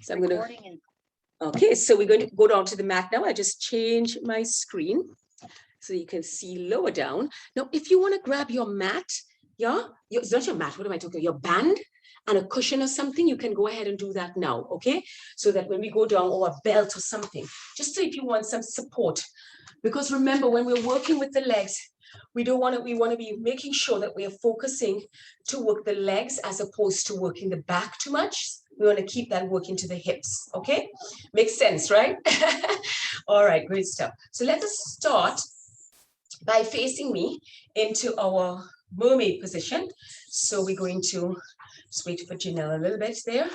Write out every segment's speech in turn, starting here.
So I'm going to, okay, so we're going to go down to the mat now. I just changed my screen so you can see lower down. Now, if you want to grab your mat, it's not your mat, what am I talking about? Your band and a cushion or something, you can go ahead and do that now, okay? So that when we go down, or a belt or something, just so if you want some support. Because remember, when we're working with the legs, we want to be making sure that we are focusing to work the legs as opposed to working the back too much. We want to keep that working to the hips, okay? Makes sense, right? All right, great stuff. So let us start by facing me into our mermaid position. So we're going to just wait for Janelle a little bit there.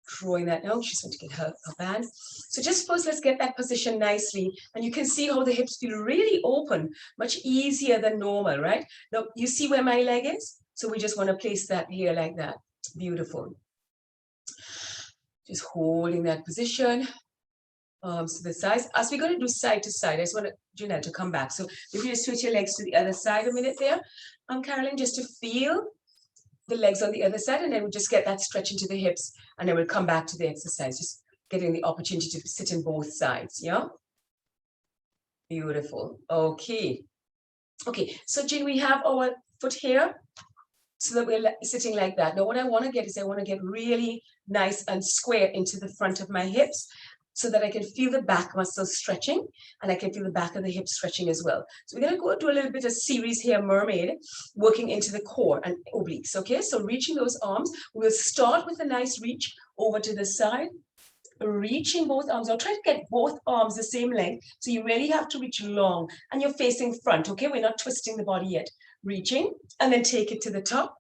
Drawing that down, she's going to get her band. So just first, let's get that position nicely. And you can see how the hips feel really open, much easier than normal, right? Now, you see where my leg is? So we just want to place that here like that. Beautiful. Just holding that position. So the sides, as we're going to do side to side, I just want Janelle to come back. So if you just switch your legs to the other side a minute there, Carolyn, just to feel the legs on the other side, and then we'll just get that stretch into the hips, and then we'll come back to the exercise, just getting the opportunity to sit in both sides, yeah? Beautiful. Okay. Okay, so Jean, we have our foot here, so that we're sitting like that. Now what I want to get is I want to get really nice and square into the front of my hips, so that I can feel the back muscles stretching, and I can feel the back of the hips stretching as well. So we're going to go do a little bit of series here, Mermaid, working into the core and obliques, okay? So reaching those arms, we'll start with a nice reach over to the side, reaching both arms. I'll try to get both arms the same length, so you really have to reach long, and you're facing front, okay? We're not twisting the body yet. Reaching, and then take it to the top.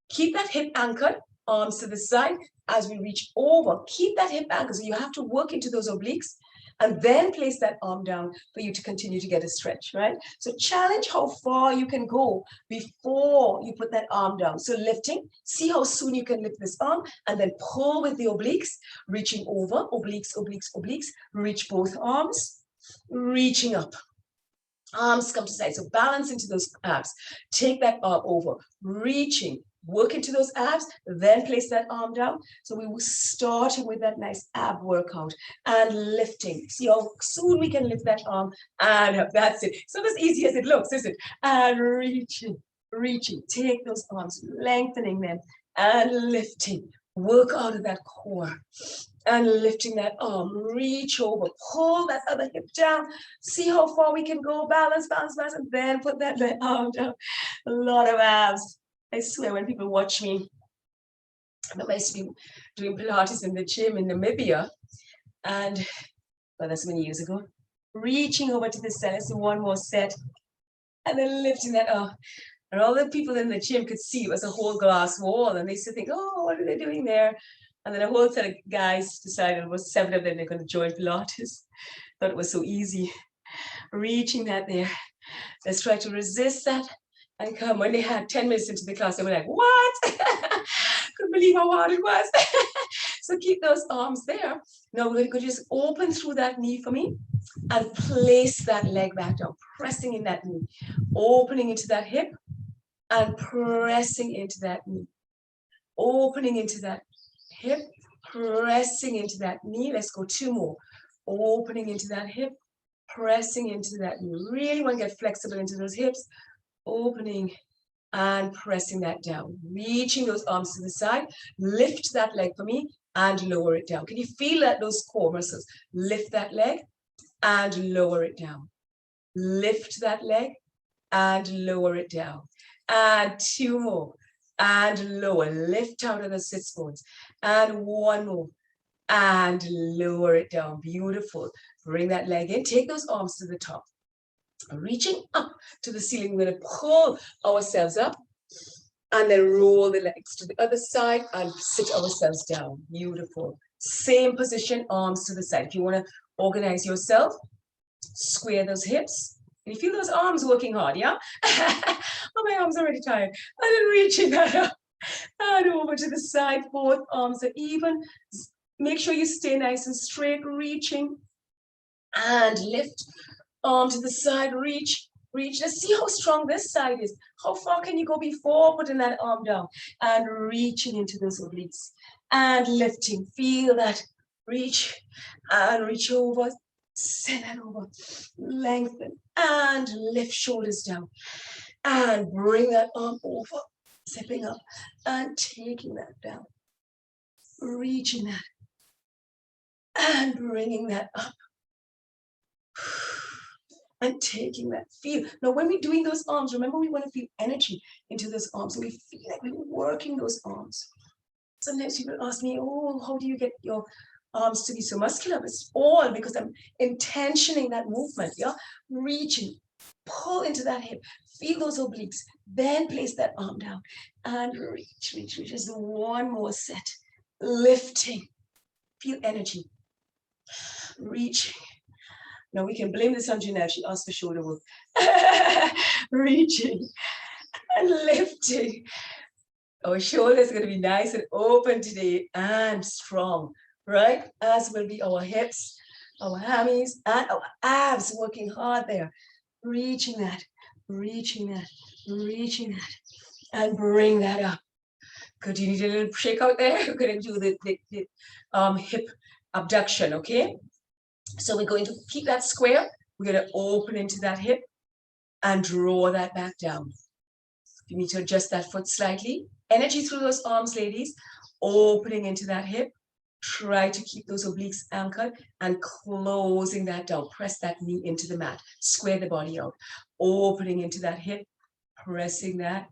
Keep that hip anchored, arms to the side. As we reach over, keep that hip anchored. So you have to work into those obliques, and then place that arm down for you to continue to get a stretch, right? So challenge how far you can go before you put that arm down. So lifting, see how soon you can lift this arm, and then pull with the obliques, reaching over, obliques, obliques, obliques, reach both arms, reaching up. Arms come to side, so balance into those abs. Take that arm over, reaching, work into those abs, then place that arm down. So we will start with that nice ab workout and lifting. See how soon we can lift that arm and up. That's it. It's not as easy as it looks, is it? And reaching, reaching. Take those arms, lengthening them and lifting. Work out of that core. And lifting that arm, reach over, pull that other hip down, see how far we can go, balance, balance, balance, and then put that arm down. A lot of abs. I swear, when people watch me, I used to be doing Pilates in the gym in Namibia, and well, that's many years ago, reaching over to the side, let's do one more set, and then lifting that up. And all the people in the gym could see it was a whole glass wall, and they used to think, oh, what are they doing there? And then a whole set of guys decided, it was 7 of them, they're going to join Pilates. Thought it was so easy. Reaching that there. Let's try to resist that and come. When they had 10 minutes into the class, they were like, what? Couldn't believe how hard it was. So keep those arms there. Now we're going to just open through that knee for me and place that leg back down, pressing in that knee, opening into that hip and pressing into that knee, opening into that hip, pressing into that knee. Let's go 2 more. Opening into that hip, pressing into that knee. Really want to get flexible into those hips. Opening and pressing that down. Reaching those arms to the side. Lift that leg for me and lower it down. Can you feel that, those core muscles? Lift that leg and lower it down. Lift that leg and lower it down. And 2 more. And lower. Lift out of the sit bones. And 1 more. And lower it down. Beautiful. Bring that leg in. Take those arms to the top. Reaching up to the ceiling. We're going to pull ourselves up and then roll the legs to the other side and sit ourselves down. Beautiful. Same position, arms to the side. If you want to organize yourself, square those hips. And you feel those arms working hard, yeah? Oh, my arms are already tired. And then reaching that up and over to the side. Both arms are even. Make sure you stay nice and straight. Reaching and lift. Arm to the side, reach, reach. Let's see how strong this side is. How far can you go before putting that arm down? And reaching into those obliques. and lifting. Feel that reach and reach over, send that over, lengthen and lift shoulders down and bring that arm over, zipping up and taking that down, reaching that and bringing that up and taking that feel. Now, when we're doing those arms, remember we want to feel energy into those arms. So we feel like we're working those arms. Sometimes people ask me, oh, how do you get your arms to be so muscular? It's all because I'm intentioning that movement, yeah? Reaching, pull into that hip, feel those obliques, then place that arm down and reach. Just one more set. Lifting, feel energy. Reaching. Now we can blame this on Janelle. She asked for shoulder work. Reaching and lifting. Our shoulders are going to be nice and open today and strong, right? As will be our hips, our hammies, and our abs working hard there. Reaching that, reaching that, reaching that, and bring that up. Good, you need a little shake out there. We're going to do the hip abduction, okay? So we're going to keep that square. We're going to open into that hip and draw that back down. You need to adjust that foot slightly. Energy through those arms, ladies. Opening into that hip. Try to keep those obliques anchored and closing that down. Press that knee into the mat. Square the body out. Opening into that hip. Pressing that.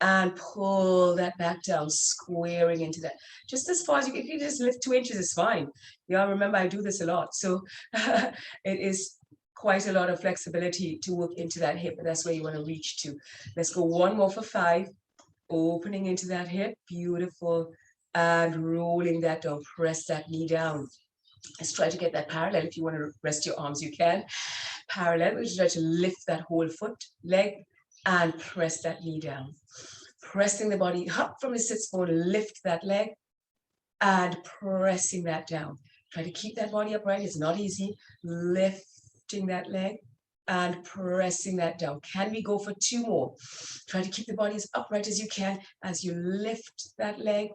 And pull that back down. Squaring into that. Just as far as you can. If you just lift 2 inches, it's fine. Yeah, remember I do this a lot. So it is quite a lot of flexibility to work into that hip. That's where you want to reach to. Let's go one more for 5. Opening into that hip. Beautiful. And rolling that down. Press that knee down. Let's try to get that parallel. If you want to rest your arms, you can. Parallel. We'll try to lift that whole foot, leg, and press that knee down. Pressing the body up from the sits bone. Lift that leg and pressing that down. Try to keep that body upright. It's not easy. Lifting that leg and pressing that down. Can we go for 2 more? Try to keep the body as upright as you can as you lift that leg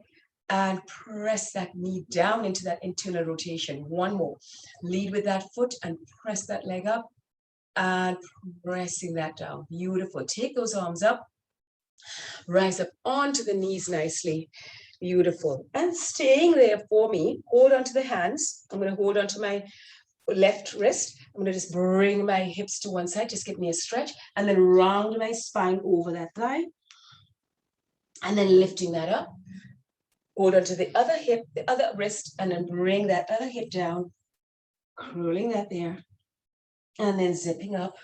and press that knee down into that internal rotation. 1 more. Lead with that foot and press that leg up and pressing that down. Beautiful. Take those arms up. Rise up onto the knees nicely. Beautiful. And staying there for me, hold on to the hands. I'm going to hold on to my left wrist. I'm going to just bring my hips to one side. Just give me a stretch. And then round my spine over that thigh. And then lifting that up. Hold on to the other hip, the other wrist. And then bring that other hip down. Curling that there. And then zipping up.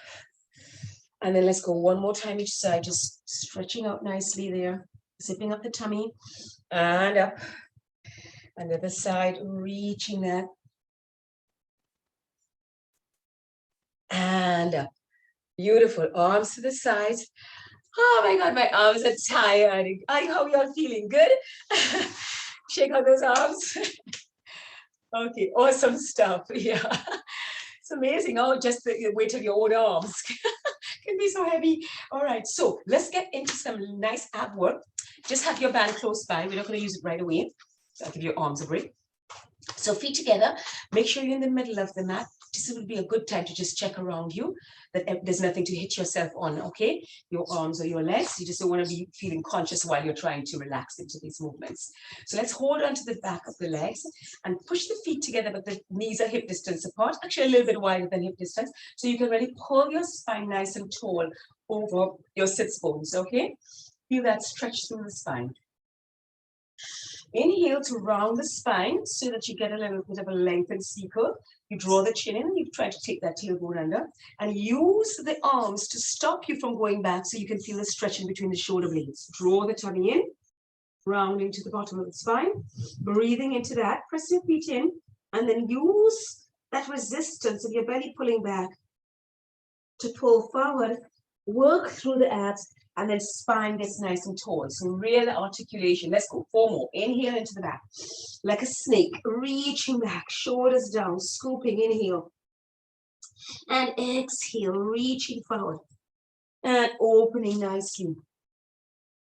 And then let's go one more time each side. Just stretching out nicely there. Zipping up the tummy. And up. And the other side, reaching that. And up. Beautiful. Arms to the sides. Oh my God, my arms are tired. How are y'all feeling? Good? Shake out those arms. Okay, awesome stuff. Yeah. It's amazing. Oh, just the weight of your own arms can be so heavy. All right, so let's get into some nice ab work. Just have your band close by. We're not going to use it right away. So I'll give your arms a break. So feet together. Make sure you're in the middle of the mat. This would be a good time to just check around you that there's nothing to hit yourself on, okay? Your arms or your legs. You just don't want to be feeling conscious while you're trying to relax into these movements. So let's hold on to the back of the legs and push the feet together, but the knees are hip distance apart, actually a little bit wider than hip distance. So you can really pull your spine nice and tall over your sits bones, okay? Feel that stretch through the spine. Inhale to round the spine so that you get a little bit of a lengthened C-curve. You draw the chin in and you try to take that tailbone under and use the arms to stop you from going back so you can feel the stretching between the shoulder blades. Draw the tummy in, rounding to the bottom of the spine, breathing into that, press your feet in, and then use that resistance of your belly pulling back to pull forward, work through the abs, and then spine gets nice and tall. So real articulation. Let's go 4 more. Inhale into the back. Like a snake, reaching back, shoulders down, scooping, inhale. And exhale, reaching forward. And opening nicely.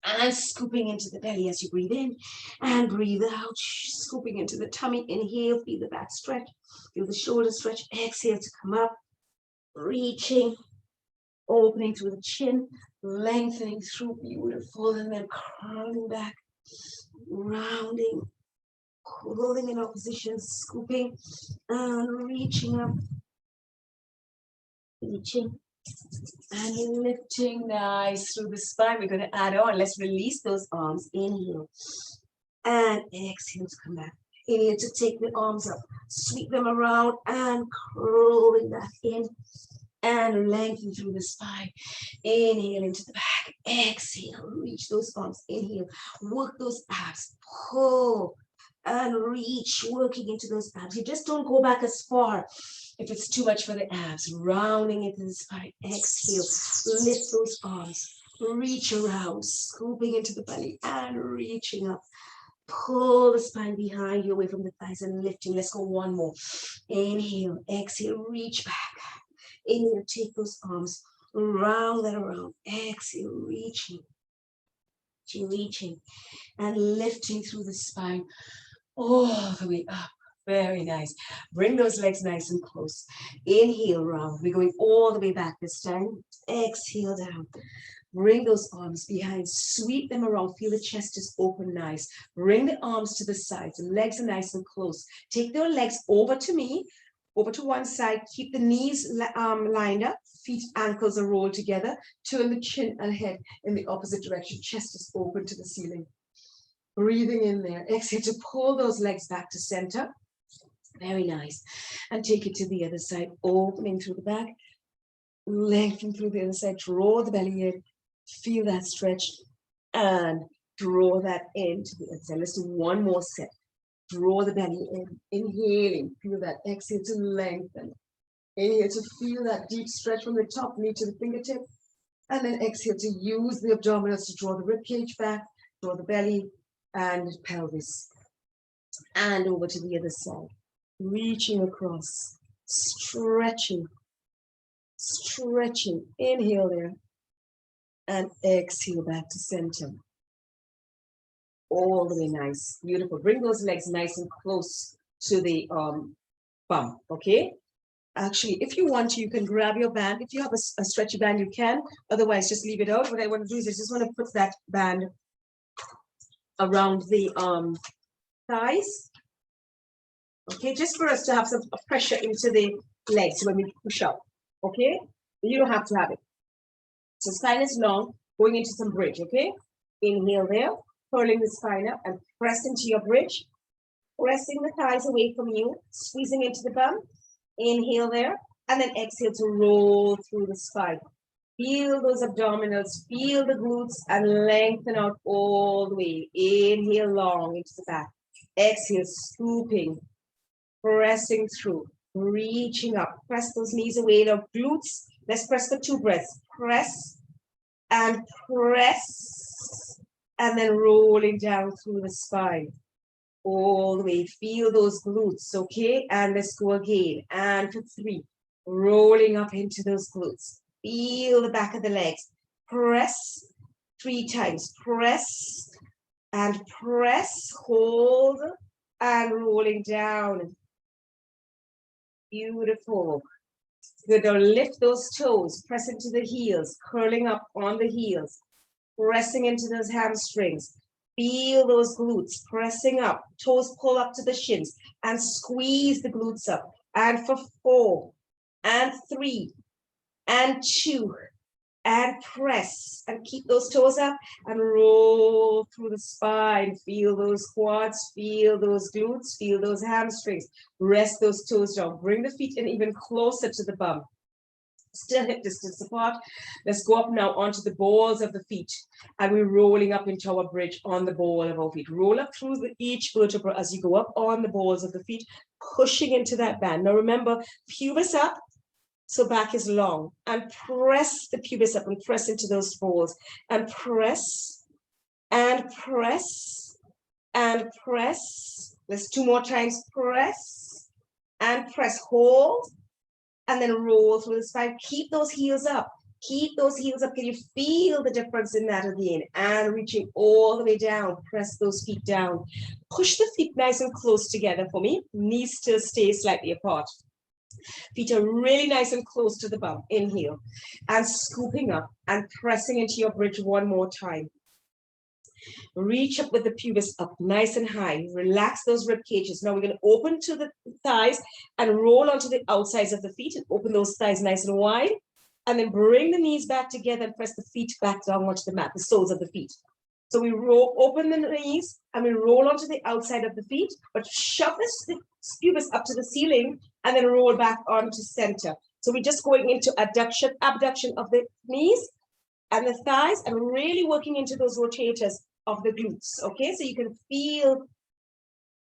And scooping into the belly as you breathe in and breathe out. Scooping into the tummy. Inhale, feel the back stretch. Feel the shoulder stretch. Exhale to come up. Reaching, opening through the chin, lengthening through. Beautiful. And then curling back, rounding, pulling in opposition, scooping and reaching up. Reaching and lifting nice through the spine. We're going to add on. Let's release those arms. Inhale and exhale to come back. Inhale to take the arms up, sweep them around and curling back in and lengthen through the spine. Inhale into the back. Exhale, reach those arms. Inhale, work those abs. Pull and reach, working into those abs. You just don't go back as far if it's too much for the abs. Rounding into the spine. Exhale, lift those arms. Reach around, scooping into the belly and reaching up. Pull the spine behind you away from the thighs and lifting. Let's go one more. Inhale, exhale, reach back. Inhale, take those arms, round that around. Exhale, reaching, and lifting through the spine all the way up. Very nice. Bring those legs nice and close. Inhale, round. We're going all the way back this time. Exhale down. Bring those arms behind. Sweep them around. Feel the chest is open nice. Bring the arms to the sides. The legs are nice and close. Take their legs over to me, over to one side. Keep the knees lined up. Feet, ankles are rolled together. Turn the chin and head in the opposite direction. Chest is open to the ceiling. Breathing in there. Exhale to pull those legs back to center. Very nice. And take it to the other side. Opening through the back. Lengthen through the other side. Draw the belly in. Feel that stretch. And draw that into the other side. Let's do one more set. Draw the belly in. Inhaling. Feel that. Exhale to lengthen. Inhale to feel that deep stretch from the top knee to the fingertip. And then exhale to use the abdominals to draw the rib cage back. Draw the belly and pelvis. And over to the other side. Reaching across, stretching, inhale there, and exhale back to center. All the way nice, beautiful. Bring those legs nice and close to the bum, okay? Actually, if you want to, you can grab your band. If you have a stretchy band, you can. Otherwise, just leave it out. What I want to do is I just want to put that band around the thighs. Okay, just for us to have some pressure into the legs when we push up. Okay, you don't have to have it. So spine is long, going into some bridge. Okay, inhale there, curling the spine up and press into your bridge. Pressing the thighs away from you, squeezing into the bum. Inhale there, and then exhale to roll through the spine. Feel those abdominals, feel the glutes, and lengthen out all the way. Inhale long into the back. Exhale, scooping. Pressing through, reaching up. Press those knees away. Now glutes, let's press for 2 breaths. Press, and then rolling down through the spine. All the way. Feel those glutes, okay? And let's go again. And for 3, rolling up into those glutes. Feel the back of the legs. Press 3 times. Press, and press, hold, and rolling down. Beautiful. Good. Now lift those toes, press into the heels, curling up on the heels, pressing into those hamstrings. Feel those glutes, pressing up, toes pull up to the shins, and squeeze the glutes up. And for 4, and 3, and 2, and press, and keep those toes up, and roll through the spine. Feel those quads, feel those glutes, feel those hamstrings. Rest those toes down. Bring the feet in even closer to the bum. Still hip distance apart. Let's go up now onto the balls of the feet. And we're rolling up into our bridge on the ball of our feet. Roll up through each vertebra as you go up on the balls of the feet, pushing into that band. Now remember, pubis up. So back is long, and press the pubis up and press into those balls, and press, and press, and press. Let's 2 more times. Press, and press, hold, and then roll through the spine. Keep those heels up. Keep those heels up. Can you feel the difference in that again? And reaching all the way down. Press those feet down. Push the feet nice and close together for me. Knees still stay slightly apart. Feet are really nice and close to the bum. Inhale. And scooping up and pressing into your bridge one more time. Reach up with the pubis up nice and high. Relax those rib cages. Now we're going to open to the thighs and roll onto the outsides of the feet and open those thighs nice and wide. And then bring the knees back together and press the feet back down onto the mat, the soles of the feet. So we roll, open the knees and we roll onto the outside of the feet, but shove the pubis up to the ceiling and then roll back onto center. So we're just going into abduction of the knees and the thighs and really working into those rotators of the glutes. Okay, so you can feel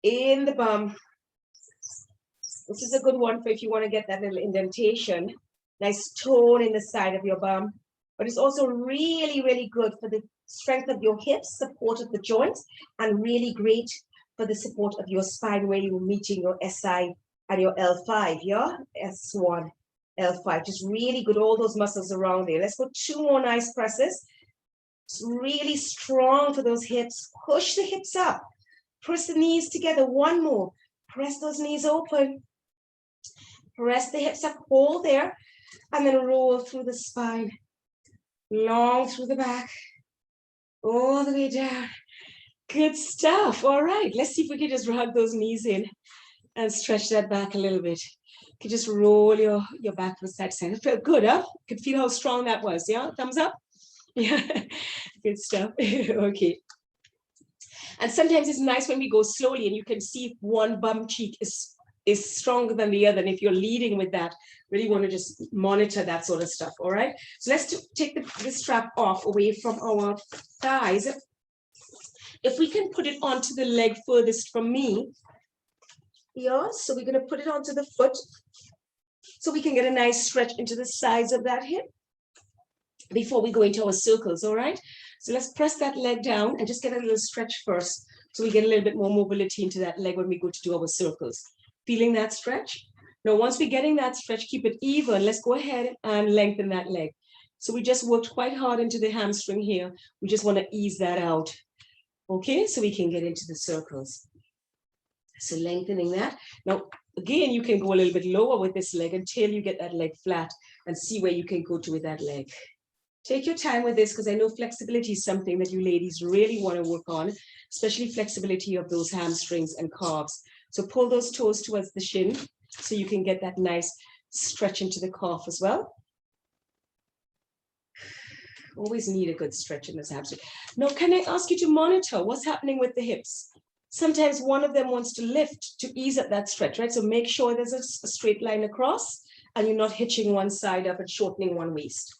in the bum. This is a good one for if you want to get that little indentation. Nice tone in the side of your bum, but it's also really, really good for the strength of your hips, support of the joints, and really great for the support of your spine where you're meeting your SI and your L5, yeah? S1, L5, just really good, all those muscles around there. Let's go 2 more nice presses. It's really strong for those hips. Push the hips up. Press the knees together. 1 more. Press those knees open. Press the hips up, hold there. And then roll through the spine, long through the back, all the way down. Good stuff. All right, let's see if we can just rug those knees in and stretch that back a little bit. You can just roll your back from side to side. It felt good, huh? You could feel how strong that was, yeah? Thumbs up? Yeah, good stuff. Okay. And sometimes it's nice when we go slowly and you can see if one bum cheek is stronger than the other. And if you're leading with that, really want to just monitor that sort of stuff. All right. So let's take the strap off away from our thighs. If we can put it onto the leg furthest from me. Yeah. So we're going to put it onto the foot so we can get a nice stretch into the sides of that hip before we go into our circles. All right. So let's press that leg down and just get a little stretch first. So we get a little bit more mobility into that leg when we go to do our circles. Feeling that stretch? Now, once we're getting that stretch, keep it even. Let's go ahead and lengthen that leg. So we just worked quite hard into the hamstring here. We just want to ease that out. Okay, so we can get into the circles. So lengthening that. Now, again, you can go a little bit lower with this leg until you get that leg flat and see where you can go to with that leg. Take your time with this because I know flexibility is something that you ladies really want to work on, especially flexibility of those hamstrings and calves. So pull those toes towards the shin so you can get that nice stretch into the calf as well. Always need a good stretch in this hamstring. Now, can I ask you to monitor what's happening with the hips? Sometimes one of them wants to lift to ease up that stretch, right? So make sure there's a straight line across and you're not hitching one side up and shortening one waist.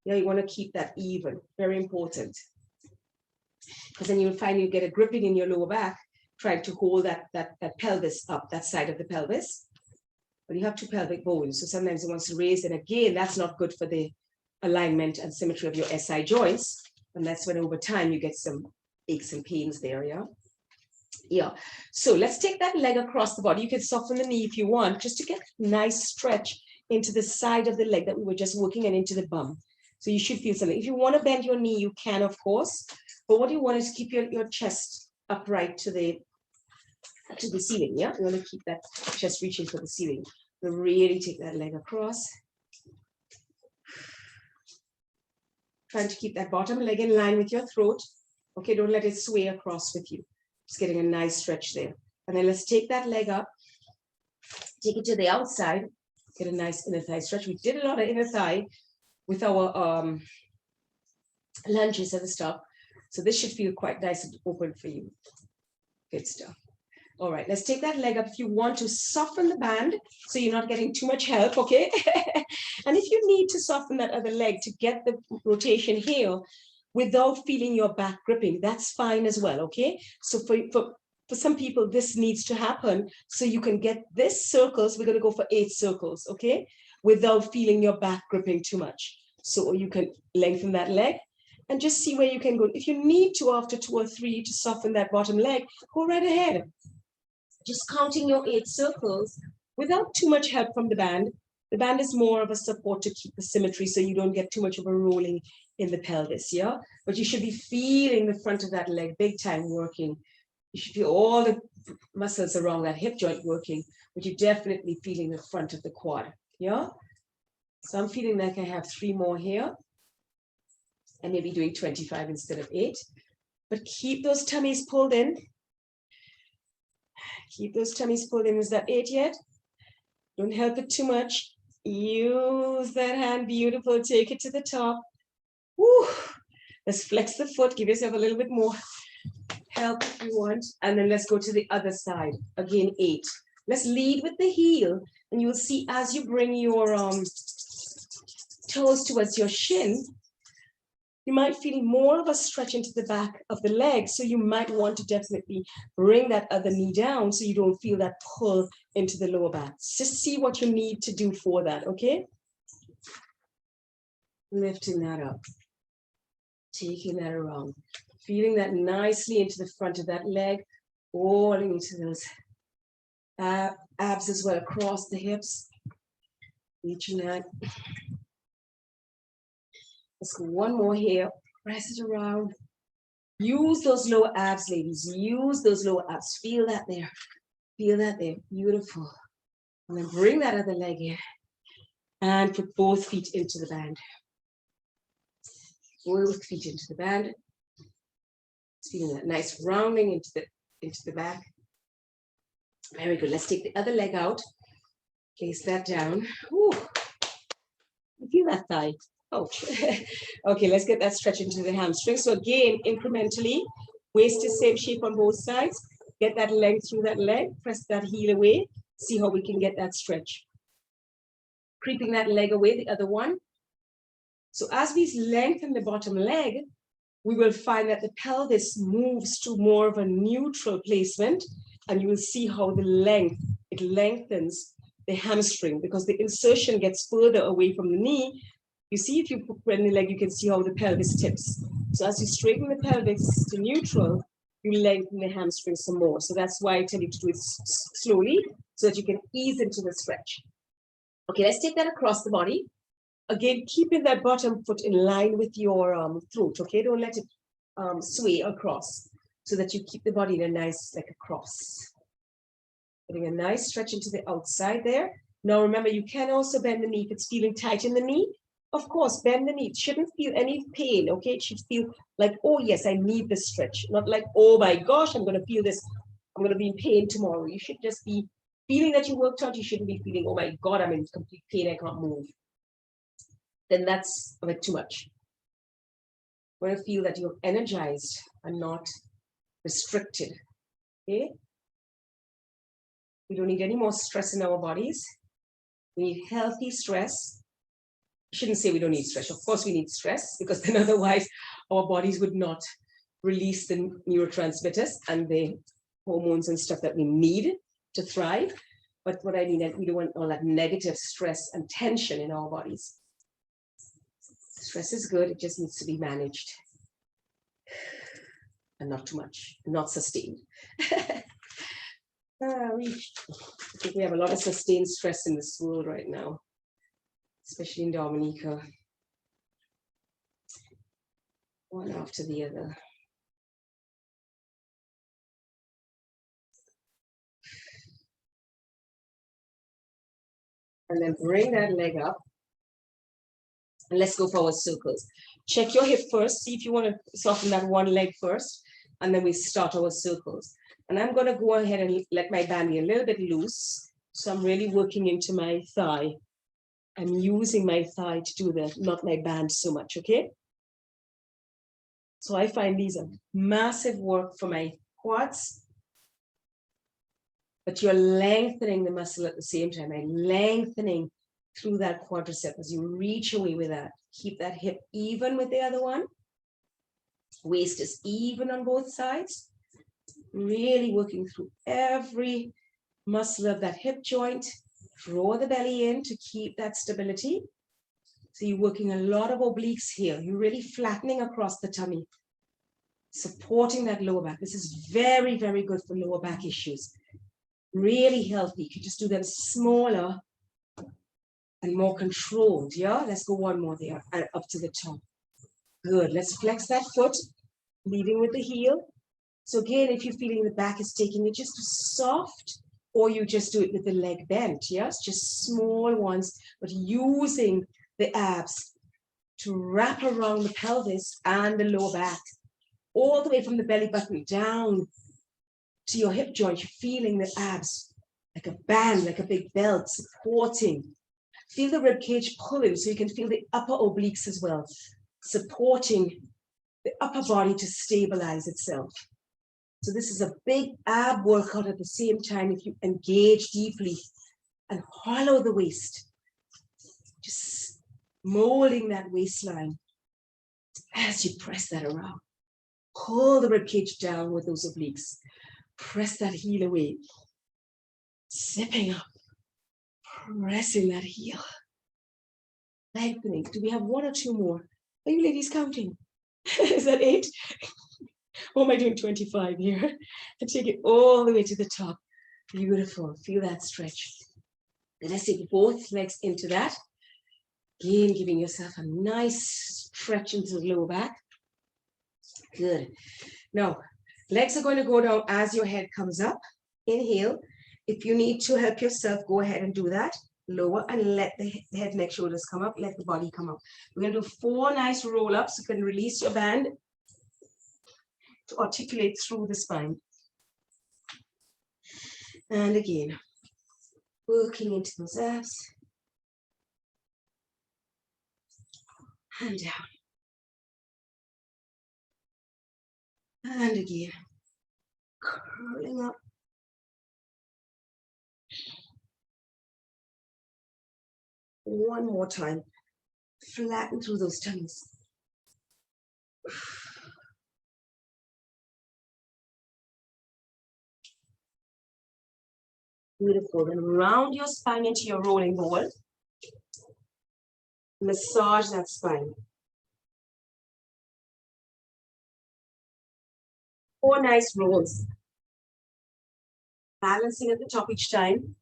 Yeah, you want to keep that even, very important. Because then you'll find you get a gripping in your lower back, trying to hold that pelvis up, that side of the pelvis. But you have 2 pelvic bones, so sometimes it wants to raise, and again, that's not good for the alignment and symmetry of your SI joints, and that's when over time you get some aches and pains there, yeah? Yeah, so let's take that leg across the body. You can soften the knee if you want, just to get a nice stretch into the side of the leg that we were just working and into the bum. So you should feel something. If you want to bend your knee, you can, of course, but what you want is to keep your chest upright to the ceiling, yeah? You want to keep that chest reaching for the ceiling. So really take that leg across. Trying to keep that bottom leg in line with your throat. Okay, don't let it sway across with you. Just getting a nice stretch there. And then let's take that leg up, take it to the outside, get a nice inner thigh stretch. We did a lot of inner thigh with our lunges and stuff. So this should feel quite nice and open for you. Good stuff. All right, let's take that leg up. If you want to soften the band, so you're not getting too much help, okay? And if you need to soften that other leg to get the rotation here without feeling your back gripping, that's fine as well, okay? So for some people, this needs to happen so you can get this circles. We're going to go for 8 circles, okay? Without feeling your back gripping too much. So you can lengthen that leg and just see where you can go. If you need to, after 2 or 3, to soften that bottom leg, go right ahead. Just counting your 8 circles without too much help from the band. The band is more of a support to keep the symmetry so you don't get too much of a rolling in the pelvis, yeah? But you should be feeling the front of that leg big time working. You should feel all the muscles around that hip joint working, but you're definitely feeling the front of the quad, yeah? So I'm feeling like I have 3 more here, and maybe doing 25 instead of 8. But keep those tummies pulled in. Keep those tummies pulled in. Is that 8 yet? Don't help it too much. Use that hand, beautiful. Take it to the top. Woo. Let's flex the foot. Give yourself a little bit more help if you want. And then let's go to the other side. Again, 8. Let's lead with the heel. And you will see as you bring your toes towards your shin, you might feel more of a stretch into the back of the leg. So you might want to definitely bring that other knee down so you don't feel that pull into the lower back. Just see what you need to do for that, okay? Lifting that up. Taking that around. Feeling that nicely into the front of that leg, all into those abs as well across the hips. Reaching that. Let's go one more here. Press it around. Use those lower abs, ladies. Use those lower abs. Feel that there. Feel that there. Beautiful. And then bring that other leg here. And put both feet into the band. Both feet into the band. Feeling that nice rounding into the back. Very good. Let's take the other leg out. Place that down. Ooh. Feel that thigh. Oh, okay, let's get that stretch into the hamstring. So again, incrementally, waist is same shape on both sides. Get that length through that leg, press that heel away. See how we can get that stretch. Creeping that leg away, the other one. So as we lengthen the bottom leg, we will find that the pelvis moves to more of a neutral placement, and you will see how the length, it lengthens the hamstring because the insertion gets further away from the knee. You see, if you put the leg, you can see how the pelvis tips. So as you straighten the pelvis to neutral, you lengthen the hamstring some more. So that's why I tell you to do it slowly so that you can ease into the stretch. Okay, let's take that across the body. Again, keeping that bottom foot in line with your throat, okay? Don't let it sway across so that you keep the body in a nice, like a cross. Getting a nice stretch into the outside there. Now remember, you can also bend the knee if it's feeling tight in the knee. Of course, bend the knee. It shouldn't feel any pain, okay? It should feel like, oh yes, I need this stretch. Not like, oh my gosh, I'm gonna feel this. I'm gonna be in pain tomorrow. You should just be feeling that you worked out. You shouldn't be feeling, oh my God, I'm in complete pain, I can't move. Then that's a bit too much. You want to feel that you're energized and not restricted, okay? We don't need any more stress in our bodies. We need healthy stress. I shouldn't say we don't need stress. Of course we need stress, because then otherwise our bodies would not release the neurotransmitters and the hormones and stuff that we need to thrive. But what I mean is we don't want all that negative stress and tension in our bodies. Stress is good, it just needs to be managed. And not too much, not sustained. I think we have a lot of sustained stress in this world right now, especially in Dominica. One after the other. And then bring that leg up. And let's go for our circles. Check your hip first. See if you want to soften that one leg first. And then we start our circles. And I'm going to go ahead and let my band be a little bit loose. So I'm really working into my thigh. I'm using my thigh to do that, not my band so much, okay? So I find these are massive work for my quads. But you're lengthening the muscle at the same time. I'm lengthening through that quadricep as you reach away with that. Keep that hip even with the other one. Waist is even on both sides. Really working through every muscle of that hip joint. Draw the belly in to keep that stability. So you're working a lot of obliques here. You're really flattening across the tummy, supporting that lower back. This is very, very good for lower back issues. Really healthy. You can just do them smaller and more controlled. Yeah, let's go one more there and up to the top. Good. Let's flex that foot, leading with the heel. So again, if you're feeling the back is taking it just soft, or you just do it with the leg bent, yes, just small ones, but using the abs to wrap around the pelvis and the lower back, all the way from the belly button down to your hip joint. You're feeling the abs like a band, like a big belt supporting. Feel the rib cage pulling, so you can feel the upper obliques as well, supporting the upper body to stabilize itself. So this is a big ab workout at the same time if you engage deeply and hollow the waist. Just molding that waistline as you press that around. Pull the ribcage down with those obliques. Press that heel away. Zipping up. Pressing that heel. Lengthening. Do we have one or two more? Are you ladies counting? Is that 8? Or am I doing 25 here? And take it all the way to the top. Beautiful. Feel that stretch. And let's take both legs into that. Again, giving yourself a nice stretch into the lower back. Good. Now, legs are going to go down as your head comes up. Inhale. If you need to help yourself, go ahead and do that. Lower and let the head, neck, shoulders come up. Let the body come up. We're going to do 4 nice roll-ups. You can release your band to articulate through the spine. And again, working into those abs. And down. And again, curling up. One more time. Flatten through those tummies. Beautiful. Then round your spine into your rolling ball. Massage that spine. 4 nice rolls. Balancing at the top each time.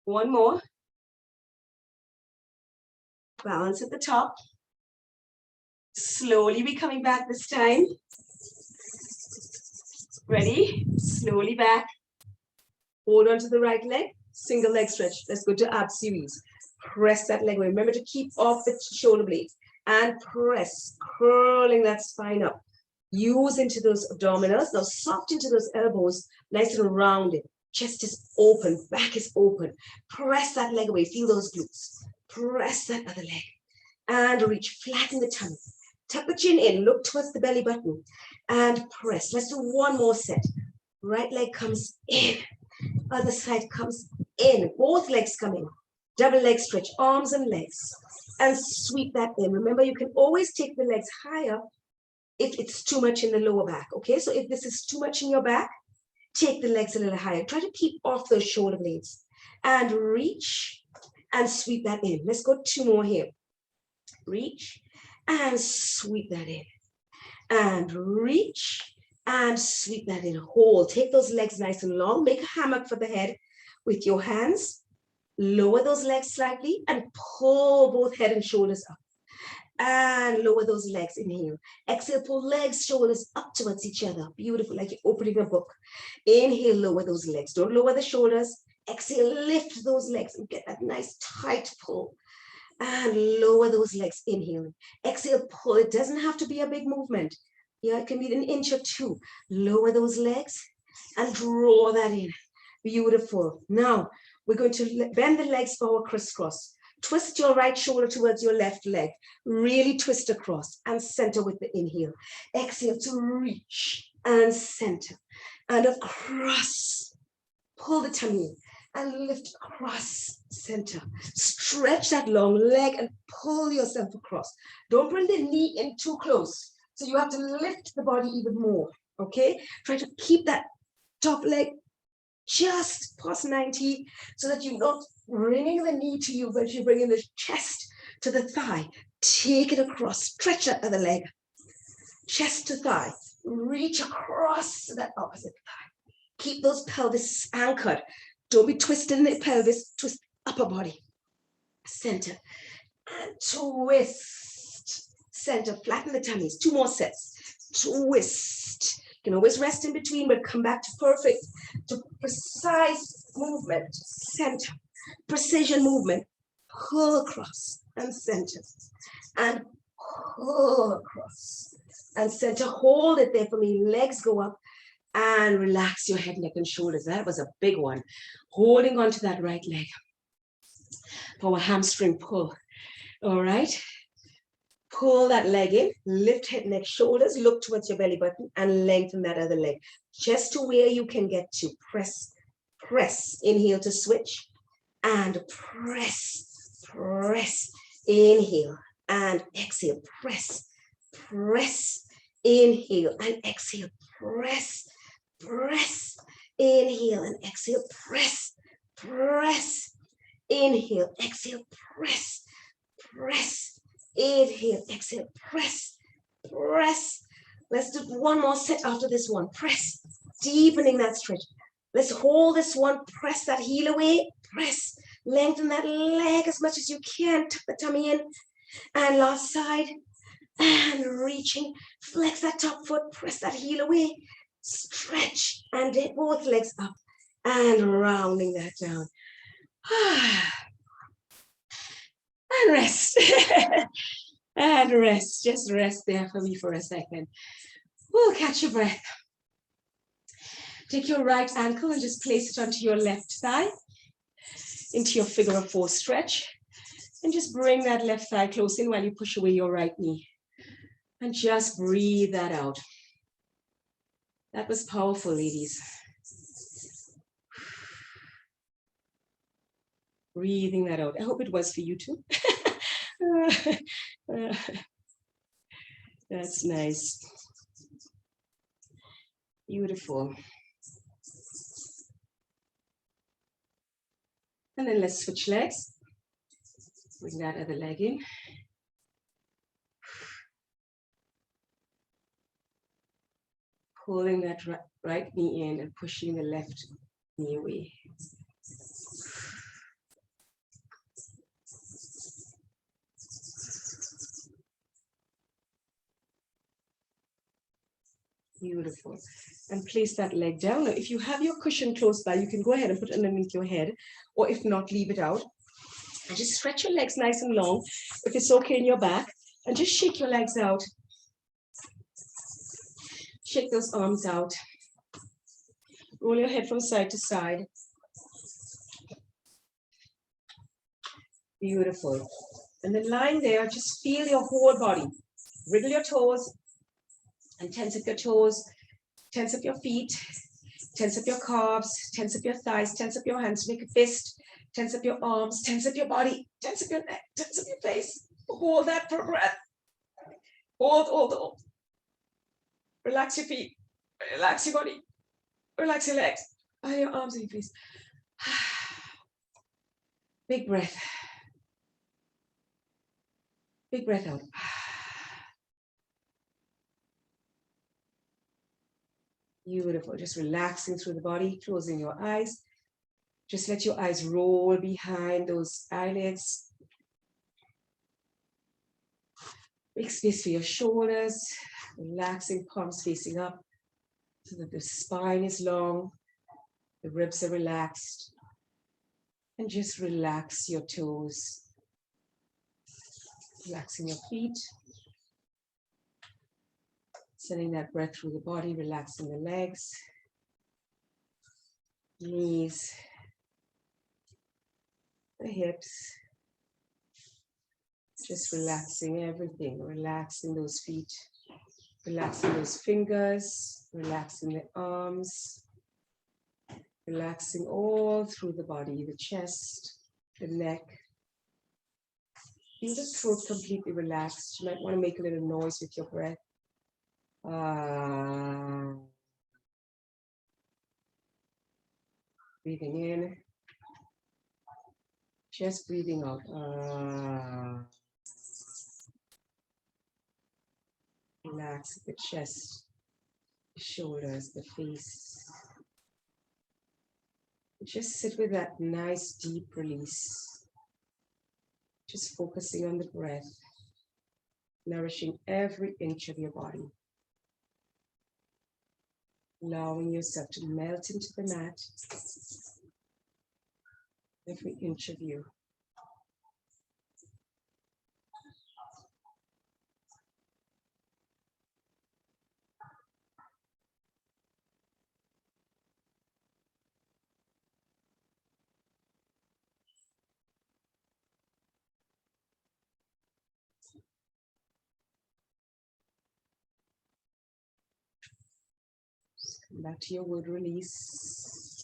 One more. Balance at the top. Slowly be coming back this time. Ready? Slowly back. Hold on to the right leg. Single leg stretch. Let's go to ab series. Press that leg away. Remember to keep off the shoulder blades. And press, curling that spine up. Use into those abdominals. Now soft into those elbows. Nice and rounded. Chest is open. Back is open. Press that leg away. Feel those glutes. Press that other leg. And reach. Flatten the tummy. Tuck the chin in. Look towards the belly button. And press. Let's do one more set. Right leg comes in. Other side comes in. Both legs coming. Double leg stretch. Arms and legs. And sweep that in. Remember, you can always take the legs higher if it's too much in the lower back. Okay, so if this is too much in your back, take the legs a little higher. Try to keep off those shoulder blades. And reach and sweep that in. Let's go 2 more here. Reach and sweep that in. And reach and sweep that in. Hold. Take those legs nice and long. Make a hammock for the head with your hands. Lower those legs slightly and pull both head and shoulders up. And lower those legs. Inhale. Exhale, pull legs, shoulders up towards each other. Beautiful, like you're opening a book. Inhale, lower those legs. Don't lower the shoulders. Exhale, lift those legs and get that nice tight pull. And lower those legs. Inhale. Exhale, pull. It doesn't have to be a big movement. Yeah, it can be 1 inch or 2. Lower those legs and draw that in. Beautiful. Now, we're going to bend the legs forward, crisscross. Twist your right shoulder towards your left leg. Really twist across and center with the inhale. Exhale to reach and center. And across. Pull the tummy in and lift across, center. Stretch that long leg and pull yourself across. Don't bring the knee in too close. So you have to lift the body even more. Okay? Try to keep that top leg just past 90 so that you're not bringing the knee to you, but you're bringing the chest to the thigh. Take it across, stretch that other leg, chest to thigh, reach across to that opposite thigh. Keep those pelvis anchored. Don't be twisting the pelvis, twist upper body. Center and twist. Center, flatten the tummies. 2 more sets. Twist. You can always rest in between, but come back to perfect, to precise movement. Center, precision movement. Pull across and center. And pull across and center. Hold it there for me. Legs go up and relax your head, neck, and shoulders. That was a big one. Holding on to that right leg for a hamstring pull. All right. Pull that leg in, lift head, neck, shoulders, look towards your belly button and lengthen that other leg. Just to where you can get to. Press, press. Inhale to switch and press, press. Inhale and exhale. Press, press. Inhale and exhale. Press, press. Inhale and exhale. Press, press. Inhale, exhale, press, press. Inhale, exhale, press, press. Let's do one more set after this one. Press, deepening that stretch. Let's hold this one, press that heel away, press. Lengthen that leg as much as you can, tuck the tummy in. And last side, and reaching, flex that top foot, press that heel away, stretch, and get both legs up, and rounding that down. And rest. And rest. Just rest there for me for a second. We'll catch your breath. Take your right ankle and just place it onto your left thigh into your figure of 4 stretch. And just bring that left thigh close in while you push away your right knee. And just breathe that out. That was powerful, ladies. Breathing that out. I hope it was for you too. That's nice. Beautiful. And then let's switch legs. Bring that other leg in. Pulling that right knee in and pushing the left knee away. Beautiful. And place that leg down. Now, if you have your cushion close by, you can go ahead and put it underneath your head, or if not, leave it out. And just stretch your legs nice and long, if it's okay in your back, and just shake your legs out. Shake those arms out. Roll your head from side to side. Beautiful. And then lying there, just feel your whole body. Wriggle your toes and tense up your toes. Tense up your feet. Tense up your calves. Tense up your thighs. Tense up your hands. Make a fist. Tense up your arms. Tense up your body. Tense up your neck. Tense up your face. Hold that for a breath. Hold. Relax your feet. Relax your body. Relax your legs. And your arms and your face. Big breath. Big breath out. Beautiful. Just relaxing through the body, closing your eyes. Just let your eyes roll behind those eyelids. Make space for your shoulders. Relaxing, palms facing up so that the spine is long, the ribs are relaxed. And just relax your toes. Relaxing your feet. Sending that breath through the body, relaxing the legs, knees, the hips. Just relaxing everything, relaxing those feet, relaxing those fingers, relaxing the arms, relaxing all through the body, the chest, the neck. Feel the throat completely relaxed. You might want to make a little noise with your breath. Breathing in, just breathing out. Relax the chest, the shoulders, the face, Just sit with that nice deep release. Just focusing on the breath, nourishing every inch of your body. Allowing yourself to melt into the mat, every inch of you. Come back to your word release.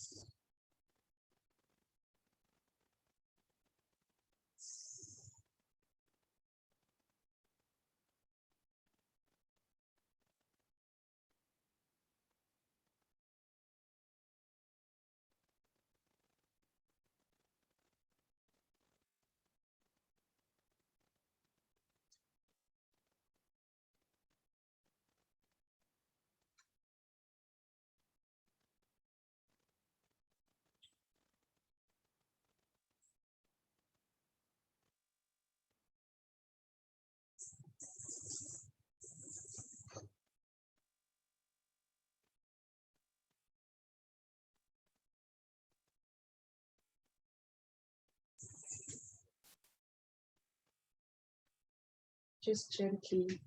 Just gently,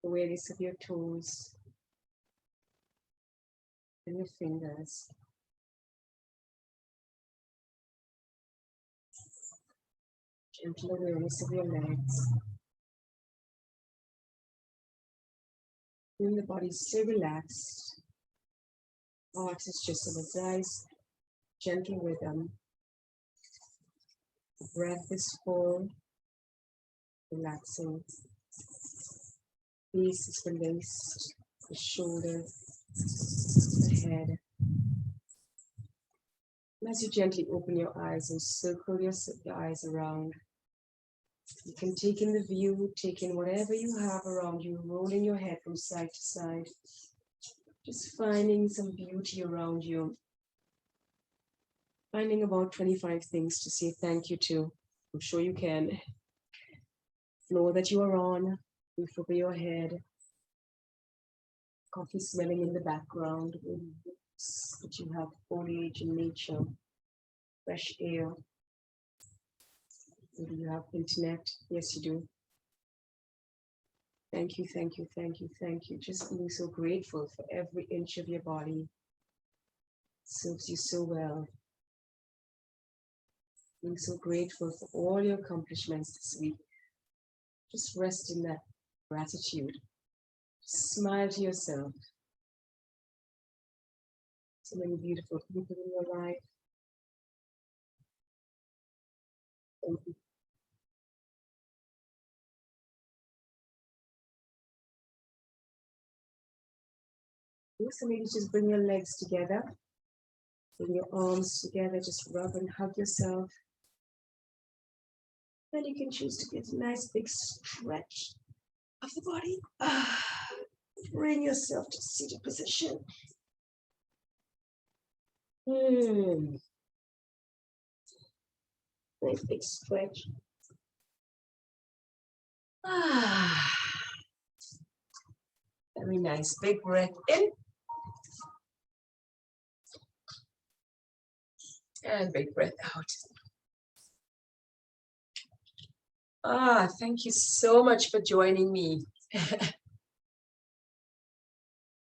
awareness of your toes and your fingers. Gentle awareness of your legs. When the body is still relaxed, heart is just on its eyes, gentle rhythm. The breath is full, relaxing. Face is released, the shoulders, the head. And as you gently open your eyes and circle your eyes around, you can take in the view, take in whatever you have around you, rolling your head from side to side, just finding some beauty around you. Finding about 25 things to say thank you to. I'm sure you can. Floor that you are on, roof over your head, coffee smelling in the background, but you have foliage in nature, fresh air. Maybe you have internet. Yes, you do. Thank you, thank you, thank you, thank you. Just being so grateful for every inch of your body. It serves you so well. Being so grateful for all your accomplishments this week. Just rest in that gratitude. Smile to yourself. So many beautiful people in your life. Thank you. So maybe just bring your legs together. Bring your arms together. Just rub and hug yourself. Then you can choose to get a nice big stretch of the body. Bring yourself to seated position. Nice big stretch. Very nice. Big breath in. And big breath out. Thank you so much for joining me.